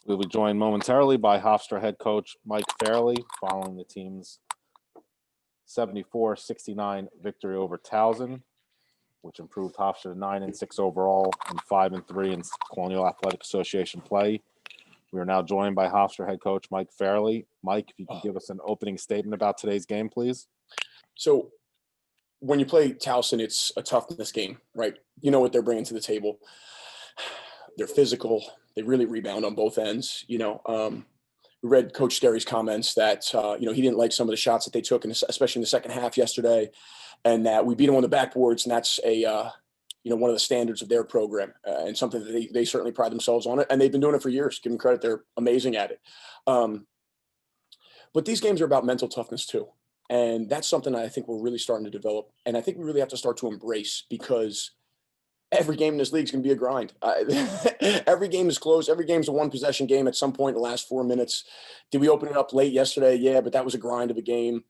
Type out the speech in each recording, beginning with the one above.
We'll be joined momentarily by Hofstra head coach Mike Fairley following the team's 74-69 victory over Towson, which improved Hofstra to 9-6 overall and 5-3 in Colonial Athletic Association play. We are now joined by Hofstra head coach Mike Fairley. Mike, if you could give us an opening statement about today's game, please. So when you play Towson, it's a toughness game, right? You know what they're bringing to the table. They're physical. They really rebound on both ends. We read Coach Skerry's comments that, he didn't like some of the shots that they took, especially in the second half yesterday, and that we beat them on the backboards. And that's one of the standards of their program and something that they certainly pride themselves on it. And they've been doing it for years. Give them credit. They're amazing at it. But these games are about mental toughness too. And that's something I think we're really starting to develop. And I think we really have to start to embrace, because every game in this league is going to be a grind. Every game is close. Every game is a one-possession game at some point in the last 4 minutes. Did we open it up late yesterday? Yeah, but that was a grind of a game.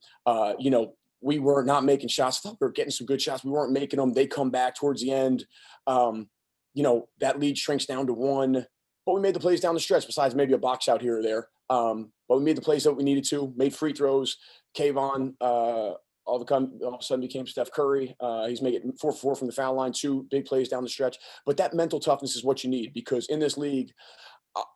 We were not making shots. I thought we were getting some good shots. We weren't making them. They come back towards the end. That lead shrinks down to 1. But we made the plays down the stretch, besides maybe a box out here or there. But we made the plays that we needed to, made free throws. Kayvon all of a sudden became Steph Curry. He's making 4-4 from the foul line, 2 big plays down the stretch. But that mental toughness is what you need, because in this league,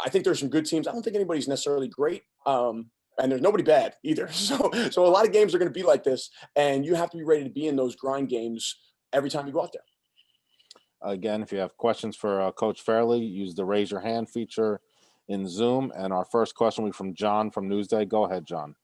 I think there's some good teams. I don't think anybody's necessarily great. And there's nobody bad either. So a lot of games are going to be like this, and you have to be ready to be in those grind games every time you go out there. Again, if you have questions for Coach Fairley, use the raise your hand feature in Zoom. And our first question will be from John from Newsday. Go ahead, John.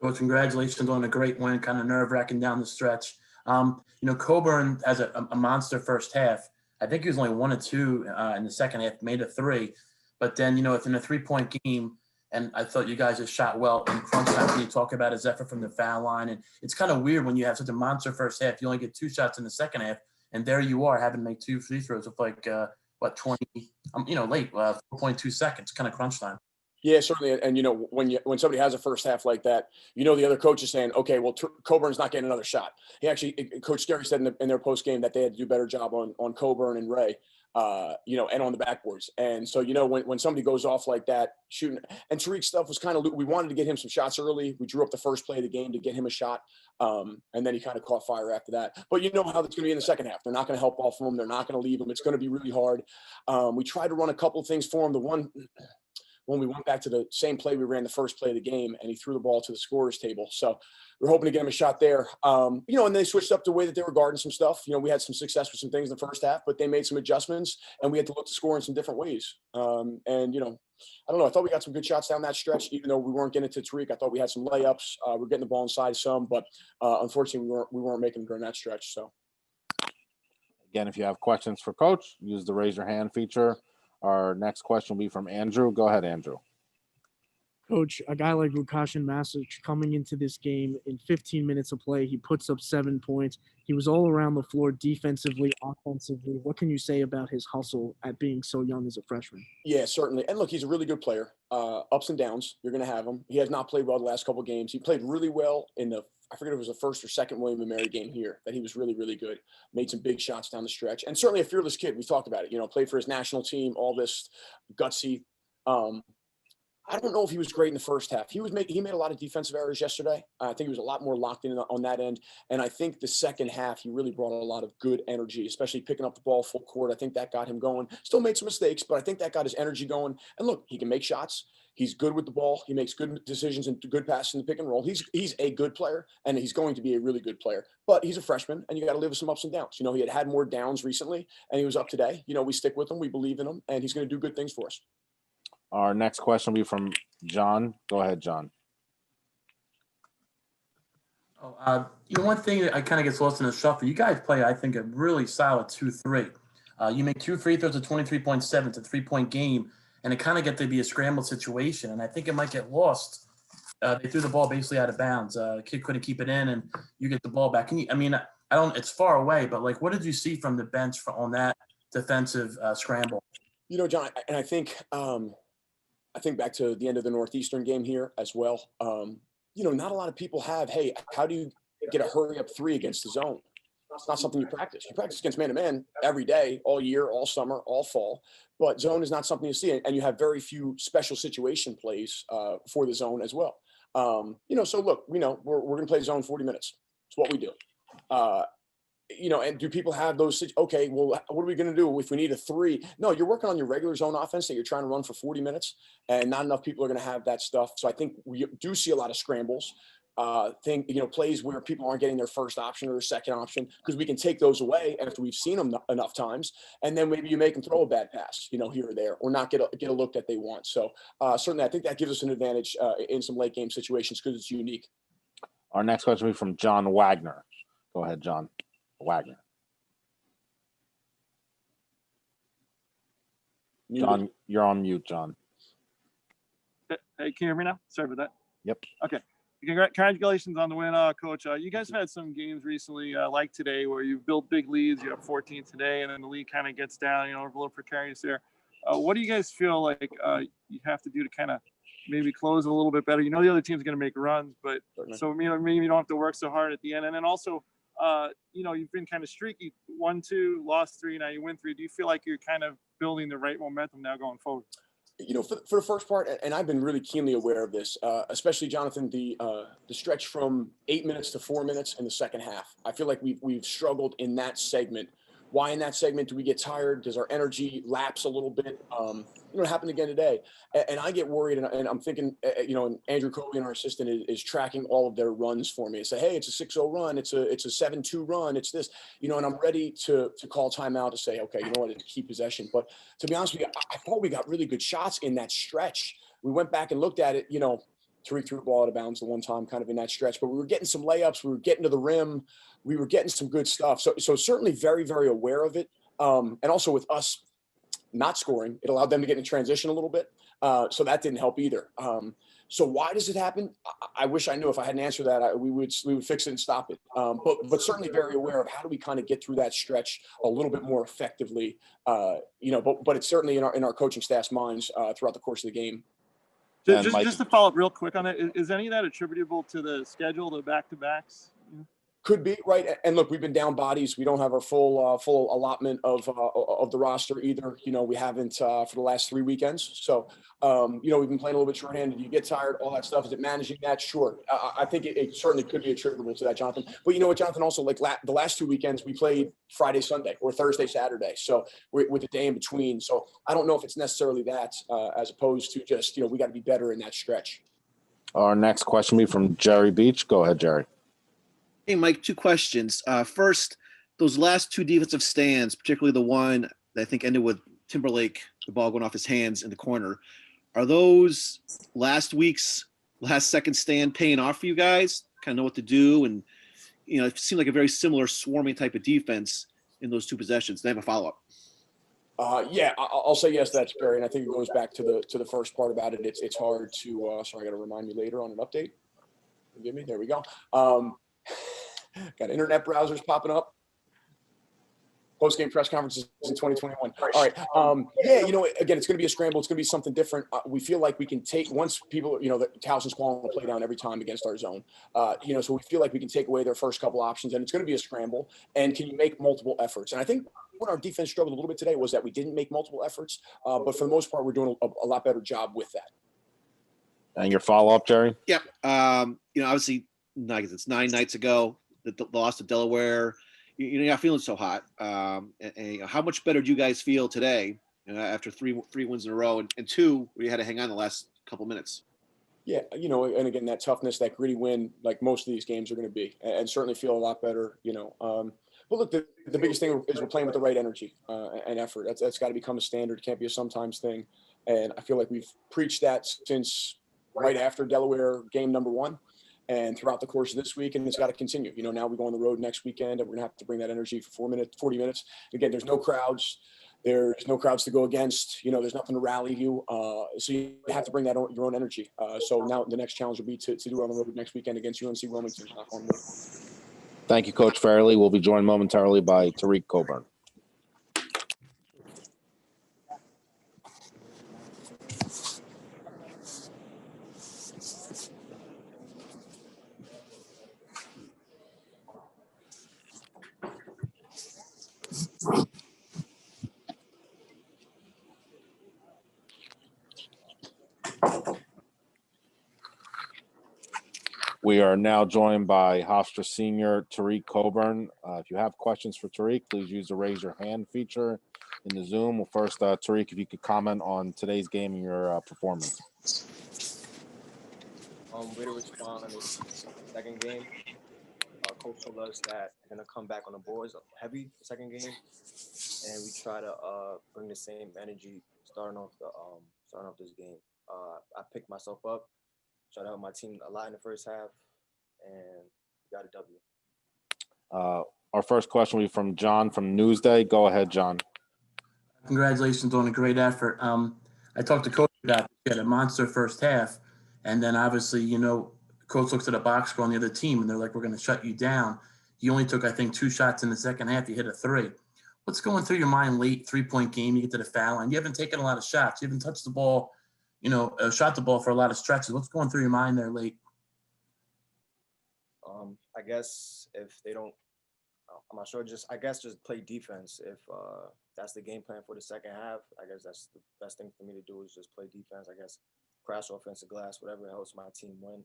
Coach, congratulations on a great win, kind of nerve-wracking down the stretch. Coburn has a monster first half. I think he was only 1 or 2 in the second half, made a 3. But then, it's in a 3-point game, and I thought you guys just shot well in crunch time. When you talk about his effort from the foul line, and it's kind of weird when you have such a monster first half. You only get 2 shots in the second half, and there you are having to make 2 free throws with 20, late, 4.2 seconds, kind of crunch time. Yeah, certainly. And, when somebody has a first half like that, the other coach is saying, okay, well, Coburn's not getting another shot. Coach Skerry said in their post game that they had to do a better job on Coburn and Ray, and on the backboards. And so, when somebody goes off like that, shooting, and Tariq's stuff was kind of, we wanted to get him some shots early. We drew up the first play of the game to get him a shot. And then he kind of caught fire after that. But you know how it's going to be in the second half. They're not going to help off of him. They're not going to leave him. It's going to be really hard. We tried to run a couple of things for him. The one, when we went back to the same play we ran the first play of the game, and he threw the ball to the scorer's table. So we're hoping to get him a shot there. And they switched up the way that they were guarding some stuff. We had some success with some things in the first half, but they made some adjustments, and we had to look to score in some different ways. I don't know. I thought we got some good shots down that stretch, even though we weren't getting it to Tariq. I thought we had some layups. We're getting the ball inside some, but unfortunately we weren't making them during that stretch. So again, if you have questions for Coach, use the raise your hand feature. Our next question will be from Andrew. Go ahead, Andrew. Coach, a guy like Lukashin Masic coming into this game in 15 minutes of play, he puts up 7 points. He was all around the floor defensively, offensively. What can you say about his hustle at being so young as a freshman? Yeah, certainly. And look, he's a really good player. Ups and downs, you're going to have him. He has not played well the last couple of games. He played really well in I forget if it was the first or second William & Mary game here, that he was really, really good. Made some big shots down the stretch. And certainly a fearless kid. We talked about it. Played for his national team, all this gutsy. I don't know if he was great in the first half. He made a lot of defensive errors yesterday. I think he was a lot more locked in on that end. And I think the second half, he really brought a lot of good energy, especially picking up the ball full court. I think that got him going. Still made some mistakes, but I think that got his energy going. And look, he can make shots. He's good with the ball. He makes good decisions and good passes in the pick and roll. He's a good player, and he's going to be a really good player. But he's a freshman, and you got to live with some ups and downs. He had more downs recently, and he was up today. We stick with him. We believe in him, and he's going to do good things for us. Our next question will be from John. Go ahead, John. One thing that I kind of gets lost in the shuffle, you guys play, I think, a really solid 2-3. You make 2 free throws at 23.7. It's a 3-point game, and it kind of get to be a scrambled situation, and I think it might get lost. They threw the ball basically out of bounds. The kid couldn't keep it in, and you get the ball back. It's far away, but what did you see from the bench on that defensive scramble? John, and I think back to the end of the Northeastern game here as well. Not a lot of people have, hey, how do you get a hurry up 3 against the zone? it's not something you practice. You practice against man-to-man every day, all year, all summer, all fall. But zone is not something you see, and you have very few special situation plays for the zone as well. So look, we're going to play zone 40 minutes. It's what we do. And do people have those? Okay, well, what are we going to do if we need a 3? No, you're working on your regular zone offense that you're trying to run for 40 minutes, and not enough people are going to have that stuff. So I think we do see a lot of scrambles. Plays where people aren't getting their first option or their second option, because we can take those away after we've seen them enough times, and then maybe you make them throw a bad pass, here or there, or not get a look that they want. So certainly, I think that gives us an advantage in some late game situations because it's unique. Our next question will be from John Wagner. Go ahead, John Wagner. John, you're on mute, John. Hey, can you hear me now? Sorry about that. Yep. Okay. Congratulations on the win, Coach. You guys have had some games recently, like today, where you've built big leads. You have 14 today, and then the lead kind of gets down, a little precarious there. What do you guys feel like you have to do to kind of maybe close a little bit better? The other team's going to make runs, but so maybe you don't have to work so hard at the end. And then also, you've been kind of streaky, 1-2, lost 3, now you win 3. Do you feel like you're kind of building the right momentum now going forward? For the first part, and I've been really keenly aware of this, especially Jonathan, the stretch from 8 minutes to 4 minutes in the second half. I feel like we've struggled in that segment. Why in that segment do we get tired? Does our energy lapse a little bit? It happened again today, and I get worried. And I'm thinking, and Andrew Coley, our assistant, is tracking all of their runs for me and say, hey, it's a 6-0 run, it's a 7-2 run, it's this, and I'm ready to call timeout to say, okay, it's keep possession. But to be honest with you, I thought we got really good shots in that stretch. We went back and looked at it. Tariq threw the ball out of bounds the one time kind of in that stretch, but we were getting some layups. We were getting to the rim. We were getting some good stuff. So certainly very, very aware of it. And also with us not scoring, it allowed them to get in transition a little bit. So that didn't help either. So why does it happen? I wish I knew. If I had an answer to that, we would fix it and stop it. But certainly very aware of how do we kind of get through that stretch a little bit more effectively. But it's certainly in our coaching staff's minds throughout the course of the game. Just to follow up real quick on that, is any of that attributable to the schedule, the back-to-backs? Could be, right. And look, we've been down bodies. We don't have our full allotment of the roster either. We haven't for the last 3 weekends. So, we've been playing a little bit shorthanded. You get tired, all that stuff. Is it managing that? Sure. I think it certainly could be attributable to that, Jonathan. But you know what, Jonathan, also like the last 2 weekends, we played Friday, Sunday, or Thursday, Saturday. So with a day in between. So I don't know if it's necessarily that as opposed to just, we got to be better in that stretch. Our next question will be from Jerry Beach. Go ahead, Jerry. Hey, Mike, 2 questions. First, those last 2 defensive stands, particularly the one that I think ended with Timberlake, the ball going off his hands in the corner, are those last week's last second stand paying off for you guys? Kind of know what to do, and it seemed like a very similar swarming type of defense in those 2 possessions. Then I have a follow-up. Yeah, I'll say yes, that's Barry, and I think it goes back to the first part about it. It's hard to. Sorry, I got to remind me later on an update. Forgive me. There we go. Got internet browsers popping up. Post-game press conferences in 2021. All right. Again, it's going to be a scramble. It's going to be something different. We feel like we can take, once people, the Towson's calling a play down every time against our zone. So we feel like we can take away their first couple options, and it's going to be a scramble. And can you make multiple efforts? And I think when our defense struggled a little bit today was that we didn't make multiple efforts. But for the most part, we're doing a lot better job with that. And your follow-up, Jerry? Yep. Obviously, it's 9 nights ago, the loss to Delaware. You're not feeling so hot. And how much better do you guys feel today after three wins in a row, and 2 where you had to hang on the last couple minutes? Yeah, and again, that toughness, that gritty win, like most of these games are going to be, and certainly feel a lot better. But look, the biggest thing is we're playing with the right energy and effort. That's got to become a standard. It can't be a sometimes thing. And I feel like we've preached that since right after Delaware game number 1. And throughout the course of this week, and it's got to continue. Now we go on the road next weekend, and we're going to have to bring that energy for 40 minutes. Again, there's no crowds. There's no crowds to go against. There's nothing to rally you. So you have to bring that your own energy. So now the next challenge will be to do it on the road next weekend against UNC Wilmington. Thank you, Coach Fairley. We'll be joined momentarily by Tariq Coburn. We are now joined by Hofstra senior Tariq Coburn. If you have questions for Tariq, please use the raise your hand feature in the Zoom. Well, first, Tariq, if you could comment on today's game and your performance. Way to respond is second game. Coach told us that we're gonna come back on the boards heavy the second game, and we try to bring the same energy starting off this game. I picked myself up, tried to help my team a lot in the first half, and got a W. Our first question will be from John from Newsday. Go ahead, John. Congratulations on a great effort. I talked to Coach about it. He had a monster first half, and then obviously, Coach looks at a box score on the other team, and they're like, "We're going to shut you down." You only took, I think, 2 shots in the second half. You hit a 3. What's going through your mind late 3-point game? You get to the foul line. You haven't taken a lot of shots. You haven't touched the ball, shot the ball for a lot of stretches. What's going through your mind there late? I guess if they don't, I'm not sure. Just play defense. If that's the game plan for the second half, I guess that's the best thing for me to do is just play defense. I guess crash offensive glass, whatever helps my team win.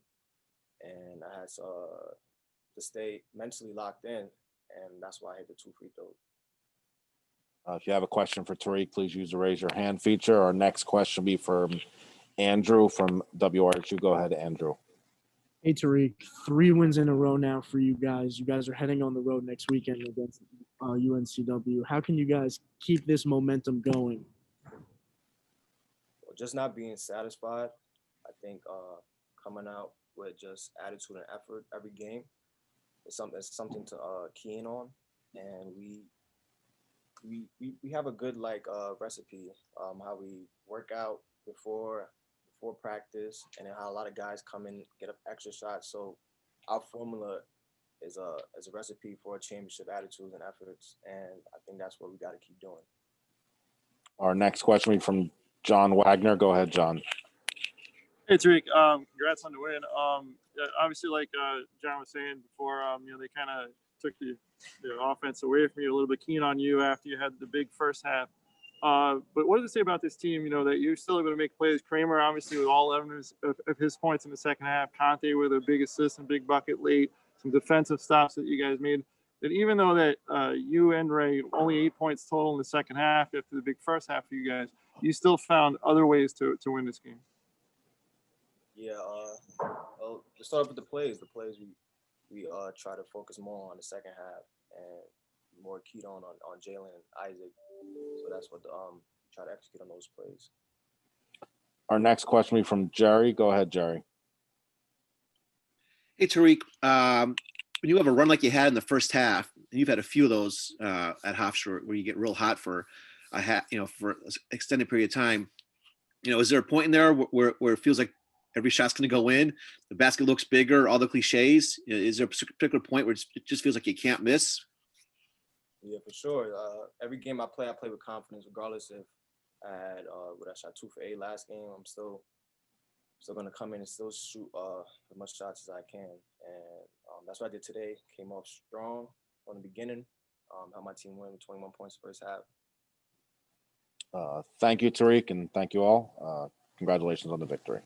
And I had to stay mentally locked in, and that's why I hit the 2 free throws. If you have a question for Tariq, please use the raise your hand feature. Our next question will be from Andrew from WRHU. Go ahead, Andrew. Hey, Tariq, 3 wins in a row now for you guys. You guys are heading on the road next weekend against UNCW. How can you guys keep this momentum going? Well, just not being satisfied. I think coming out with just attitude and effort every game is something to key in on, and we have a good recipe how we work out before practice, and then how a lot of guys come in get up extra shots. So our formula is a recipe for a championship attitudes and efforts, and I think that's what we got to keep doing. Our next question will be from John Wagner. Go ahead, John. Hey, Tariq, congrats on the win. Obviously, like John was saying before, they kind of took the offense away from you, a little bit keen on you after you had the big first half. But what does it say about this team, that you're still able to make plays? Kramer, obviously, with all 11 of his points in the second half. Conte with a big assist and big bucket late. Some defensive stops that you guys made. That even though that you and Ray only 8 points total in the second half after the big first half for you guys, you still found other ways to win this game. Yeah, well, let's start with the plays. The plays we try to focus more on the second half and more keyed on Jalen and Isaac. So that's what try to execute on those plays. Our next question will be from Jerry. Go ahead, Jerry. Hey, Tariq, when you have a run like you had in the first half, and you've had a few of those at Hofstra where you get real hot for for an extended period of time, is there a point in there where it feels like every shot's going to go in, the basket looks bigger, all the cliches? Is there a particular point where it just feels like you can't miss? Yeah, for sure. Every game I play with confidence, regardless if I had I shot 2 for 8 last game. I'm still going to come in and still shoot as much shots as I can, and that's what I did today. Came off strong from the beginning. Helped my team win with 21 points first half. Thank you, Tariq, and thank you all. Congratulations on the victory.